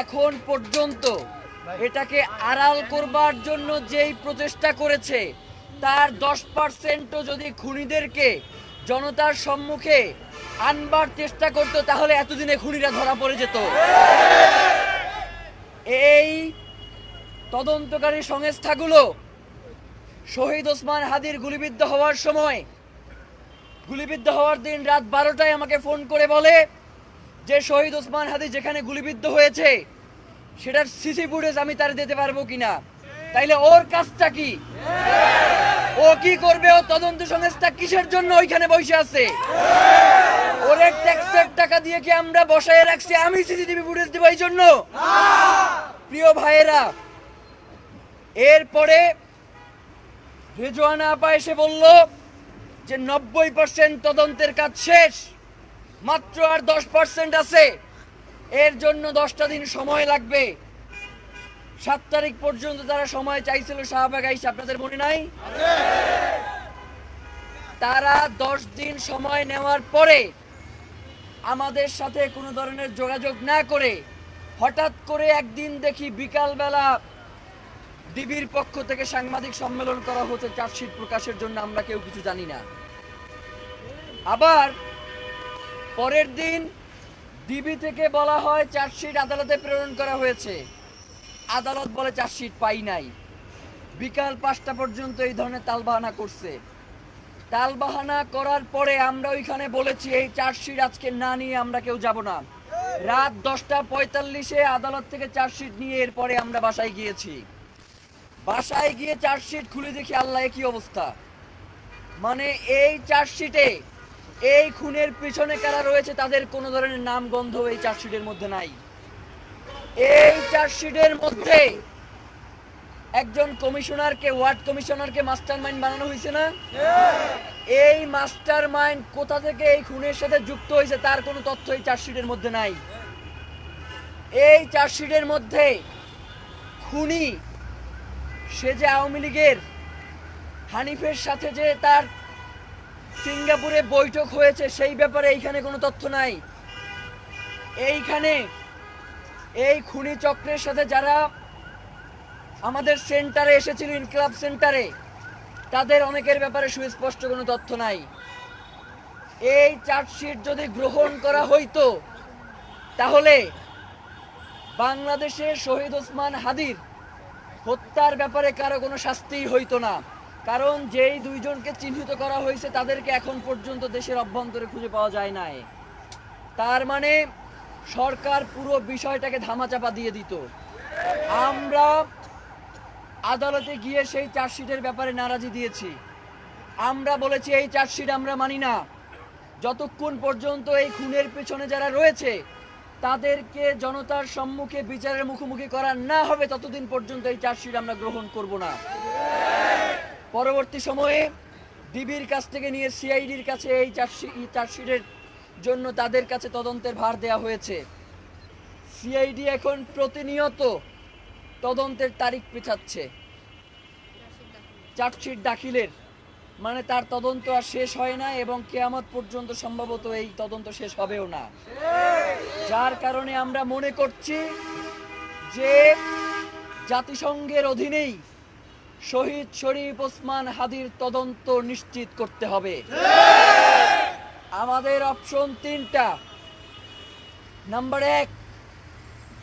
এখন পর্যন্ত এটাকে আড়াল করবার জন্য যেই প্রচেষ্টা করেছে তার 10%ও যদি খুনিদেরকে জনতার সম্মুখে আনবার চেষ্টা করতো তাহলে এতদিনে খুনিরা ধরা পড়ে যেত। এই তদন্তকারী সংস্থাগুলো শহীদ ওসমান হাদির গুলিবিদ্ধ হওয়ার সময়, গুলিবিদ্ধ হওয়ার দিন রাত 12টায় আমাকে ফোন করে বলে যে শহীদ ওসমান হাদি যেখানে গুলিবিদ্ধ হয়েছে সেটার সিসি ফুটেজ আমি তার দিতে পারবো কিনা। তাইলে ওর কাজটা কি? ও কি করবে? ও তদন্ত সংস্থা কিসের জন্য ওইখানে বসে আছে? ওরে ট্যাক্সের টাকা দিয়ে কি আমরা বসায় রাখছি আমি সিসিটিভি ফুটেজ দিব এই জন্য? প্রিয় ভাইয়েরা, এরপরে রেজওয়ানা আপা এসে বলল যে 90% তদন্তের কাজ শেষ, মাত্র আর 10% আছে, এর জন্য 10টা দিন সময় লাগবে। 7 তারিখ পর্যন্ত তারা সময় চাইছিল শাহবাগ আইসা, আপনাদের মনে নাই? তারা 10 দিন সময় নেওয়ার পরে আমাদের সাথে কোনো ধরনের যোগাযোগ না করে হঠাৎ করে একদিন দেখি বিকালবেলা ডিবির পক্ষ থেকে সাংবাদিক সম্মেলন করা হচ্ছে চার্জশিট প্রকাশের জন্য, আমরা কেউ কিছু জানি না। আবার পরের দিন ডিবি থেকে বলা হয় চার্জশিট আদালতে প্রেরণ করা হয়েছে, আদালত বলে চার্জশিট পাই নাই। বিকাল 5টা পর্যন্ত এই ধরনের তালবাহানা করছে। তালবাহানা করার পরে আমরা ওইখানে বলেছি এই চার্জশিট আজকে না নিয়ে আমরা কেউ যাব না। রাত 10টা 45-এ আদালত থেকে চার্জশিট নিয়ে এরপরে আমরা বাসায় গিয়েছি। বাসায় গিয়ে চার্জশিট খুলে দেখি আল্লাহ কি অবস্থা। মানে এই চার্জশিটে এই খুনের পিছনে কারা রয়েছে তাদের কোনো ধরনের নাম গন্ধ এই চার্জশিটের মধ্যে নাই। এই চার্জশিটের মধ্যে একজন কমিশনারকে, ওয়ার্ড কমিশনারকে মাস্টারমাইন্ড বানানো হয়েছে না? এই মাস্টারমাইন্ড কোথা থেকে এই খুনের সাথে যুক্ত হয়েছে তার কোনো তথ্য এই চার্জশিটের মধ্যে নাই। এই চার্জশিটের মধ্যে খুনি সে যে আওয়ামী লীগের হানিফের সাথে যে তার সিঙ্গাপুরে বৈঠক হয়েছে সেই ব্যাপারে এইখানে কোনো তথ্য নাই। এইখানে এই খুনি চক্রের সাথে যারা আমাদের সেন্টারে এসেছিল, ইনকিলাব সেন্টারে, তাদের অনেকের ব্যাপারে সুস্পষ্ট কোনো তথ্য নাই। এই চার্জশিট যদি গ্রহণ করা হইতো তাহলে বাংলাদেশে শহীদ ওসমান হাদির হত্যার ব্যাপারে কারো কোনো শাস্তিই হইতো না। কারণ যেই দুইজনকে চিহ্নিত করা হয়েছে তাদেরকে এখন পর্যন্ত দেশের অভ্যন্তরে খুঁজে পাওয়া যায় নাই। তার মানে সরকার পুরো বিষয়টাকে ধামাচাপা দিয়ে দিত। আমরা আদালতে গিয়ে সেই চার্জশিটের ব্যাপারে নারাজি দিয়েছি। আমরা বলেছি এই চার্জশিট আমরা মানি না। যতক্ষণ পর্যন্ত এই খুনের পেছনে যারা রয়েছে তাদেরকে জনতার সম্মুখে বিচারের মুখোমুখি করা না হবে ততদিন পর্যন্ত এই চার্জশিট আমরা গ্রহণ করব না। পরবর্তী সময়ে ডিবির কাছ থেকে নিয়ে সিআইডির কাছে এই চার্জশিটের জন্য তাদের কাছে তদন্তের ভার দেওয়া হয়েছে। সিআইডি এখন প্রতিনিয়ত তদন্তের তারিখ পেছাচ্ছে। চার্জশিট দাখিলের মানে তার তদন্ত আর শেষ হয় না এবং কিয়ামত পর্যন্ত সম্ভবত এই তদন্ত শেষ হবেও না। যার কারণে আমরা মনে করছি যে জাতিসংঘের অধীনেই শহীদ শরীফ ওসমান হাদির তদন্ত নিশ্চিত করতে হবে। আমাদের অপশন 3টা। নাম্বার 1,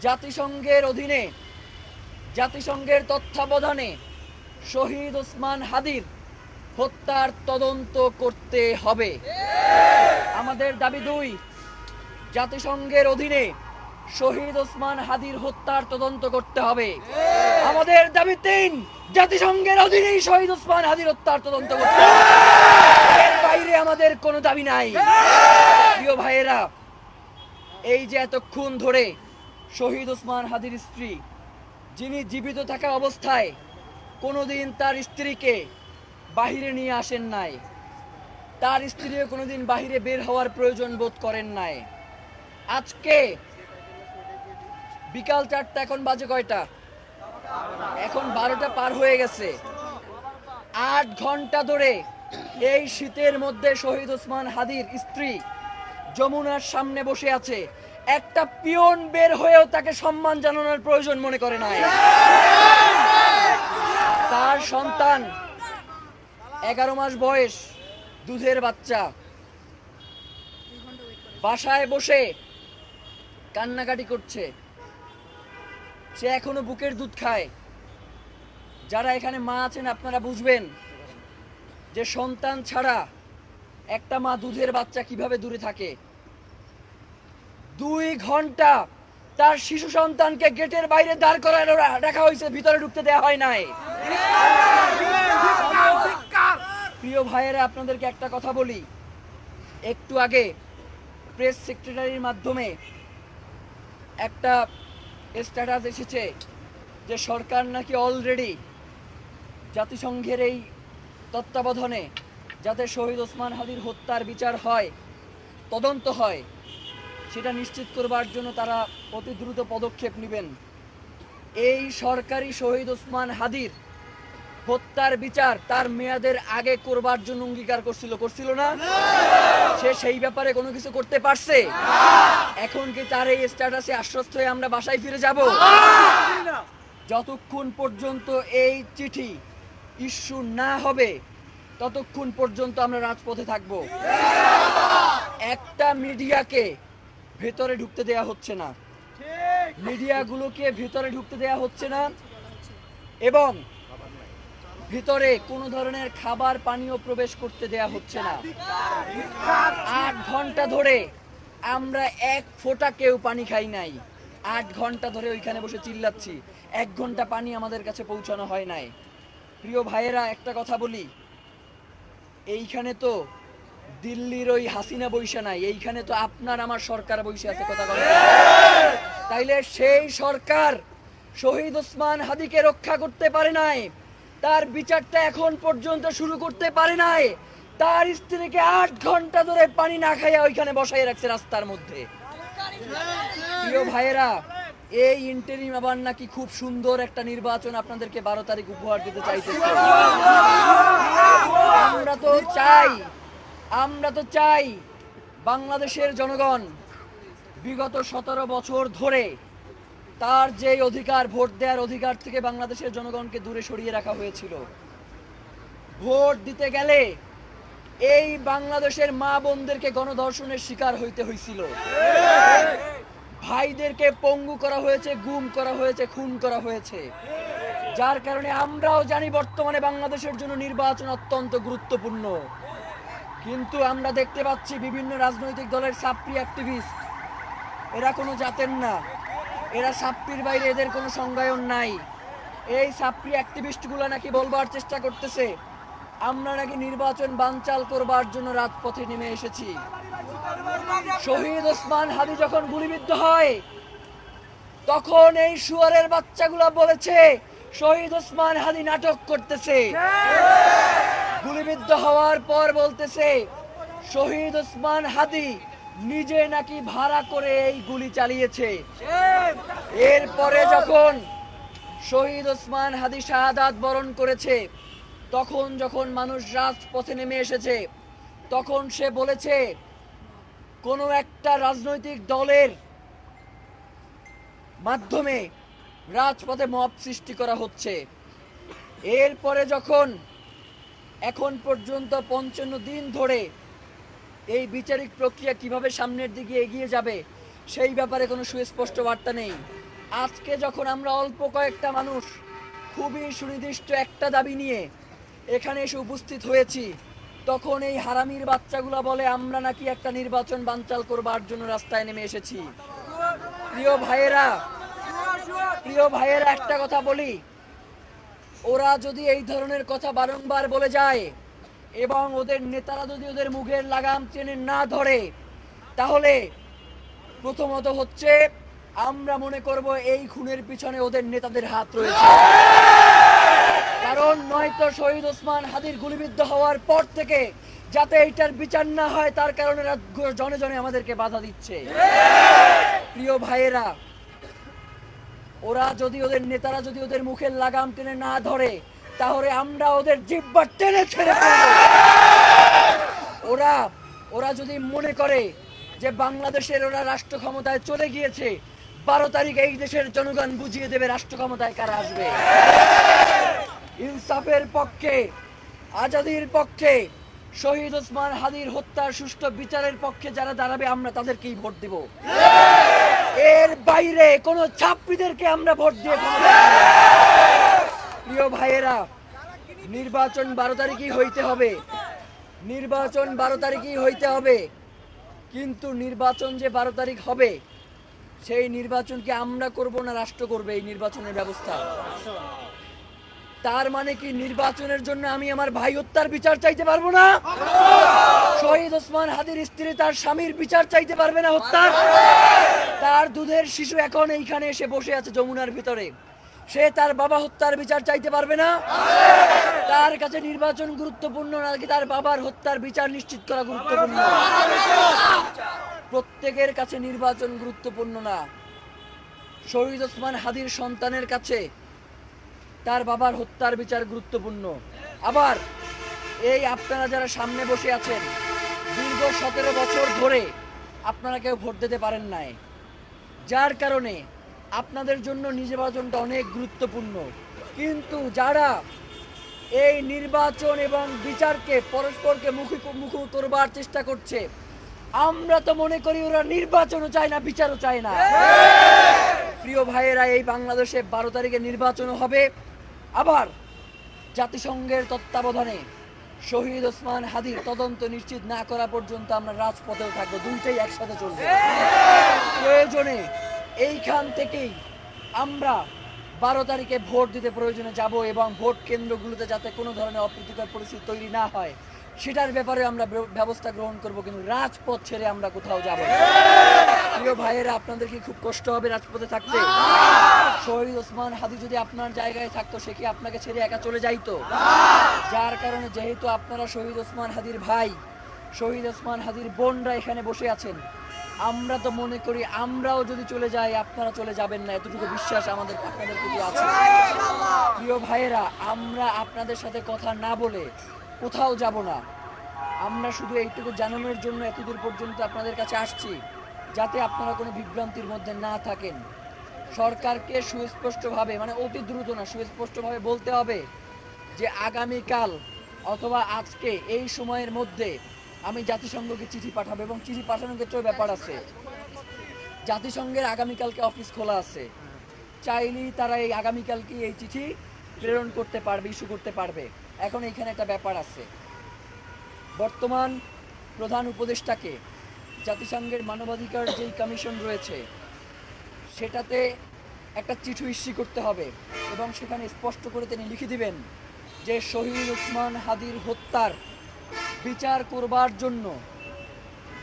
জাতিসংঘের অধীনে, জাতিসংঘের তত্ত্বাবধানে শহীদ ওসমান হাদির হত্যার তদন্ত করতে হবে। আমাদের দাবি 2, জাতিসংঘের অধীনে শহীদ ওসমান হাদির হত্যার তদন্ত করতে হবে। আমাদের দাবি 3, জাতিসংঘের অধীনেই শহীদ ওসমান হাদির হত্যার তদন্ত করতে হবে। এর বাইরে আমাদের কোনো দাবি নাই। প্রিয় ভাইয়েরা, এই যে এতক্ষণ ধরে শহীদ ওসমান হাদির স্ত্রী, যিনি জীবিত থাকা অবস্থায় কোনোদিন তার স্ত্রীকে বাহিরে নিয়ে আসেন নাই, তার স্ত্রীও কোনোদিন বাহিরে বের হওয়ার প্রয়োজন বোধ করেন নাই। আজকে বিকাল 4টা, এখন বাজে কয়টা? এখন 12টা পার হয়ে গেছে। 8 ঘন্টা ধরে এই শীতের মধ্যে শহীদ ওসমান হাদির স্ত্রী যমুনার সামনে বসে আছে একটা পিয়ন বের হয়েও তাকে সম্মান জানানোর প্রয়োজন মনে করে নাই। তার সন্তান 11 মাস বয়স, দুধের বাচ্চা, বাসায় বসে কান্নাকাটি করছে। সে এখনো বুকের দুধ খায়। যারা এখানে মা আছেন আপনারা বুঝবেন যে সন্তান ছাড়া একটা মা দুধের বাচ্চা কিভাবে দূরে থাকে। 2 ঘন্টা তার শিশু সন্তানকে গেটের বাইরে দাঁড় করায় রাখা হয়েছে, ভিতরে ঢুকতে দেওয়া হয় নাই। প্রিয় ভাইয়েরা, আপনাদেরকে একটা কথা বলি। একটু আগে প্রেস সেক্রেটারির মাধ্যমে একটা স্ট্যাটাস এসেছে যে সরকার নাকি অলরেডি জাতিসংঘের এই তত্ত্বাবধানে যাতে শহীদ ওসমান হাদির হত্যার বিচার হয়, তদন্ত হয়, সেটা নিশ্চিত করবার জন্য তারা অতি দ্রুত পদক্ষেপ নেবেন। এই সরকারি শহীদ ওসমান হাদির হত্যার বিচার তার মেয়াদের আগে করবার জন্য অঙ্গীকার করছিল না? সে সেই ব্যাপারে কোনো কিছু করতে পারছে? এখন কি তার এই স্ট্যাটাসে আশ্বস্ত হয়ে আমরা বাসায় ফিরে যাব? যতক্ষণ পর্যন্ত এই চিঠি ইস্যু না হবে ততক্ষণ পর্যন্ত আমরা রাজপথে থাকব। একটা মিডিয়াকে ভেতরে ঢুকতে দেয়া হচ্ছে না, মিডিয়াগুলোকে ভেতরে ঢুকতে দেয়া হচ্ছে না, এবং ভিতরে কোনো ধরনের খাবার পানীয় প্রবেশ করতে দেয়া হচ্ছে না। 8 ঘন্টা ধরে আমরা এক ফোঁটা কেউ পানি খাই নাই। 8 ঘন্টা ধরে ওইখানে বসে চিল্লাচ্ছি, 1 ঘন্টা পানি আমাদের কাছে পৌঁছানো হয় নাই। প্রিয় ভাইয়েরা, একটা কথা বলি, এইখানে তো দিল্লির ওই হাসিনা বইসা নাই, এইখানে তো আপনার আমার সরকার বইসে আছে। কথা বলে তাইলে সেই সরকার শহীদ ওসমান হাদিকে রক্ষা করতে পারে নাই, তার বিচারটা এখন পর্যন্ত শুরু করতে পারে নাই, তার স্ত্রীকে 8 ঘন্টা ধরে পানি না খাইয়া ওইখানে বসাই রাখছে রাস্তার মধ্যে। প্রিয় ভাইয়েরা, এই ইন্টারিম আবার নাকি খুব সুন্দর একটা নির্বাচন আপনাদেরকে 12 তারিখ উপহার দিতে চাইতেছে। আমরা তো চাই বাংলাদেশের জনগণ বিগত 17 বছর ধরে তার যে অধিকার, ভোট দেওয়ার অধিকার থেকে বাংলাদেশের জনগণকে দূরে সরিয়ে রাখা হয়েছিল। ভোট দিতে গেলে এই বাংলাদেশের মা বোনদেরকে গণধর্ষণের শিকার হইতে হয়েছিল, ভাইদেরকে পঙ্গু করা হয়েছে, গুম করা হয়েছে, খুন করা হয়েছে। যার কারণে আমরাও জানি বর্তমানে বাংলাদেশের জন্য নির্বাচন অত্যন্ত গুরুত্বপূর্ণ। কিন্তু আমরা দেখতে পাচ্ছি বিভিন্ন রাজনৈতিক দলের ছাত্রী অ্যাক্টিভিস্ট, এরা কোনো জাতের না, এরা ছাত্রীর বাইরে এদের কোনো সংজ্ঞায়ন নাই। এই ছাত্রী অ্যাক্টিভিস্টগুলো নাকি বলবার চেষ্টা করতেছে আমরা নাকি নির্বাচন বানচাল করবার জন্য রাজপথে নেমে এসেছি। শহীদ ওসমান হাদি যখন গুলিবিদ্ধ হয় তখন এই শুয়ারের বাচ্চাগুলো বলেছে শহীদ ওসমান হাদি নাটক করতেছে। গুলিবিদ্ধ হওয়ার পর বলতেছে শহীদ ওসমান হাদি নিজে নাকি ভাড়া করে এই গুলি চালিয়েছে। এরপরে যখন শহীদ ওসমান হাদি শাহাদাত বরণ করেছে, তখন যখন মানুষ রাজপথে নেমে এসেছে, তখন সে বলেছে কোনো একটা রাজনৈতিক দলের মাধ্যমে রাজপথে মব সৃষ্টি করা হচ্ছে। এরপরে যখন এখন পর্যন্ত 55 দিন ধরে এই বিচারিক প্রক্রিয়া কিভাবে সামনের দিকে এগিয়ে যাবে সেই ব্যাপারে কোনো সুস্পষ্ট বার্তা নেই। আজকে যখন আমরা অল্প কয়েকটা মানুষ খুবই সুনির্দিষ্ট একটা দাবি নিয়ে এখানে এসে উপস্থিত হয়েছি, তখন এই হারামির বাচ্চাগুলা বলে আমরা নাকি একটা নির্বাচন বানচাল করবার জন্য রাস্তায় নেমে এসেছি। প্রিয় ভাইয়েরা, একটা কথা বলি, ওরা যদি এই ধরনের কথা বারংবার বলে যায় এবং ওদের নেতারা যদি ওদের মুখের লাগাম টেনে না ধরে, তাহলে প্রথমত হচ্ছে আমরা মনে করব এই খুনের পিছনে ওদের নেতাদের হাত রয়েছে। কারণ নয়তো শহীদ ওসমান হাদির গুলিবিদ্ধ হওয়ার পর থেকে যাতে এইটার বিচার না হয় তার কারণে জনে জনে আমাদেরকে বাধা দিচ্ছে। প্রিয় ভাইয়েরা, ওদের নেতারা যদি ওদের মুখের লাগাম টেনে না ধরে, তাহলে আমরা ওদের জিহ্বা টেনে ছেড়ে ফেলব। ওরা যদি মনে করে যে বাংলাদেশের ওরা রাষ্ট্র ক্ষমতায় চলে গিয়েছে, 12 তারিখ এই দেশের জনগণ বুঝিয়ে দেবে রাষ্ট্র ক্ষমতায় কারা আসবে। ইনসাফের পক্ষে, আজাদির পক্ষে, শহীদ ওসমান হাদির হত্যার সুষ্ঠু বিচারের পক্ষে যারা দাঁড়াবে আমরা তাদেরকেই ভোট দেব। এর বাইরে কোন ছাত্রীদেরকে আমরা ভোট দিয়ে প্রিয় ভাইয়েরা, নির্বাচন 12 তারিখই হইতে হবে, নির্বাচন 12 তারিখই হইতে হবে। কিন্তু নির্বাচন যে 12 তারিখ হবে, সেই নির্বাচনকে আমরা করব না রাষ্ট্র করবে এই নির্বাচনের ব্যবস্থা? তার মানে কি নির্বাচনের জন্য আমি আমার ভাই হত্যার বিচার চাইতে পারবো না? শহীদ ওসমান হাদির স্ত্রী তার স্বামীর বিচার চাইতে পারবে না হত্যার? তার দুধের শিশু এখন এইখানে এসে বসে আছে যমুনার ভিতরে, সে তার বাবা হত্যার বিচার চাইতে পারবে না? তার কাছে নির্বাচন গুরুত্বপূর্ণ নাকি তার বাবার হত্যার বিচার নিশ্চিত করা গুরুত্বপূর্ণ? প্রত্যেকের কাছে নির্বাচন গুরুত্বপূর্ণ না। শহীদ ওসমান হাদির সন্তানের কাছে তার বাবার হত্যার বিচার গুরুত্বপূর্ণ। আবার এই আপনারা যারা সামনে বসে আছেন, দীর্ঘ 17 বছর ধরে আপনারা কেউ ভোট দিতে পারেন নাই, যার কারণে আপনাদের জন্য নির্বাচনটা অনেক গুরুত্বপূর্ণ। কিন্তু যারা এই নির্বাচন এবং বিচারকে পরস্পরকে মুখোমুখি করবার চেষ্টা করছে, আমরা তো মনে করি ওরা নির্বাচনও চায় না, বিচারও চায় না। প্রিয় ভাইয়েরা, এই বাংলাদেশে 12 তারিখে নির্বাচনও হবে। আবার জাতিসংঘের তত্ত্বাবধানে শহীদ ওসমান হাদির তদন্ত নিশ্চিত না করা পর্যন্ত আমরা রাজপথেও থাকবো, দুইটাই একসাথে চলবে। প্রয়োজনে এইখান থেকেই আমরা 12 তারিখে ভোট দিতে প্রয়োজনে যাব এবং ভোট কেন্দ্রগুলোতে যাতে কোনো ধরনের অপ্রীতিকর পরিস্থিতি তৈরি না হয় সেটার ব্যাপারে আমরা ব্যবস্থা গ্রহণ করব, কিন্তু রাজপথ ছেড়ে আমরা কোথাও যাব না। প্রিয় ভাইয়েরা, আপনাদের কি খুব কষ্ট হবে রাজপথে থাকতে? শহীদ ওসমান হাদি যদি আপনার জায়গায় থাকতো, সে কি আপনাকে ছেড়ে একা চলে যাইতো? যার কারণে যেহেতু আপনারা শহীদ ওসমান হাদির ভাই, শহীদ ওসমান হাদির বোনরা এখানে বসে আছেন, আমরা তো মনে করি আমরাও যদি চলে যাই আপনারা চলে যাবেন না, এতটুকু বিশ্বাস আমাদের আপনাদের প্রতি আছে। প্রিয় ভাইয়েরা, আমরা আপনাদের সাথে কথা না বলে কোথাও যাব না। আমরা শুধু এইটুকু জানানোর জন্য এতদূর পর্যন্ত আপনাদের কাছে আসছি, যাতে আপনারা কোনো বিভ্রান্তির মধ্যে না থাকেন। সরকারকে সুস্পষ্টভাবে, মানে অতি দ্রুত না, সুস্পষ্টভাবে বলতে হবে যে আগামীকাল অথবা আজকে এই সময়ের মধ্যে আমি জাতিসংঘকে চিঠি পাঠাবো, এবং চিঠি পাঠানোর ক্ষেত্রেও ব্যাপার আছে। জাতিসংঘের আগামীকালকে অফিস খোলা আছে, চাইলেই তারা এই আগামীকালকে এই চিঠি প্রেরণ করতে পারবে, ইস্যু করতে পারবে। এখন এইখানে একটা ব্যাপার আছে, বর্তমান প্রধান উপদেষ্টাকে জাতিসংঘের মানবাধিকার যেই কমিশন রয়েছে সেটাতে একটা চিঠি ইস্যু করতে হবে, এবং সেখানে স্পষ্ট করে তিনি লিখে দিবেন যে শহীদ ওসমান হাদির হত্যার বিচার করবার জন্য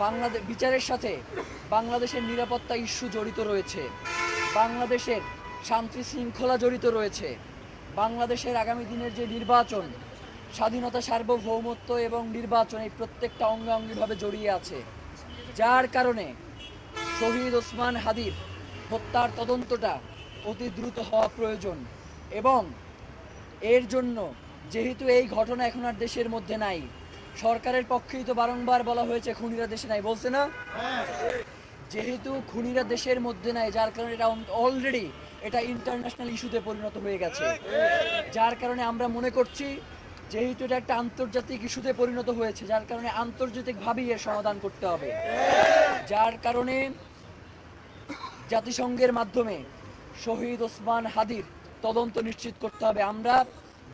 বাংলাদেশ বিচারের সাথে বাংলাদেশের নিরাপত্তা ইস্যু জড়িত রয়েছে, বাংলাদেশের শান্তি শৃঙ্খলা জড়িত রয়েছে, বাংলাদেশের আগামী দিনের যে নির্বাচন, স্বাধীনতা, সার্বভৌমত্ব এবং নির্বাচন, এই প্রত্যেকটা অঙ্গাঙ্গিভাবে জড়িয়ে আছে। যার কারণে শহীদ ওসমান হাদির হত্যার তদন্তটা অতি দ্রুত হওয়া প্রয়োজন। এবং এর জন্য যেহেতু এই ঘটনা এখন আর দেশের মধ্যে নাই, সরকারের পক্ষেই তো বারংবার বলা হয়েছে খুনিরা দেশে নাই, বলছে না? যেহেতু খুনিরা দেশের মধ্যে নাই, যার কারণে এটা অলরেডি এটা ইন্টারন্যাশনাল ইস্যুতে পরিণত হয়ে গেছে। যার কারণে আমরা মনে করছি যেহেতু এটা একটা আন্তর্জাতিক ইস্যুতে পরিণত হয়েছে, যার কারণে আন্তর্জাতিকভাবেই এর সমাধান করতে হবে। যার কারণে জাতিসংঘের মাধ্যমে শহীদ ওসমান হাদির তদন্ত নিশ্চিত করতে হবে। আমরা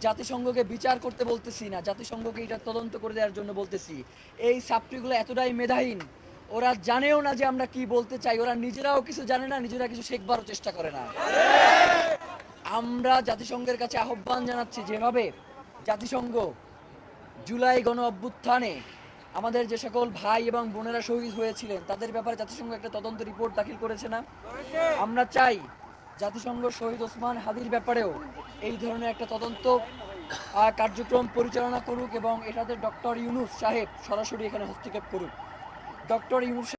জাতিসংঘকে বিচার করতে বলতেছি না, জাতিসংঘকে এটা তদন্ত করে দেওয়ার জন্য বলতেছি। এই ছাত্রীগুলো এতটাই মেধাহীন, ওরা জানেও না যে আমরা কি বলতে চাই, ওরা নিজেরাও কিছু জানে না, নিজেরা কিছু শেখবারও চেষ্টা করে না। আমরা জাতিসংঘের কাছে আহ্বান জানাচ্ছি, যেভাবে জাতিসংঘ জুলাই গণ অভ্যুত্থানে আমাদের যে সকল ভাই এবং বোনেরা শহীদ হয়েছিলেন তাদের ব্যাপারে জাতিসংঘ একটা তদন্ত রিপোর্ট দাখিল করেছে না, আমরা চাই জাতিসংঘ শহীদ ওসমান হাদির ব্যাপারেও এই ধরনের একটা তদন্ত কার্যক্রম পরিচালনা করুক, এবং এটাতে ডক্টর ইউনূস সাহেব সরাসরি এখানে হস্তক্ষেপ করুক। ডক্টর ইউনূস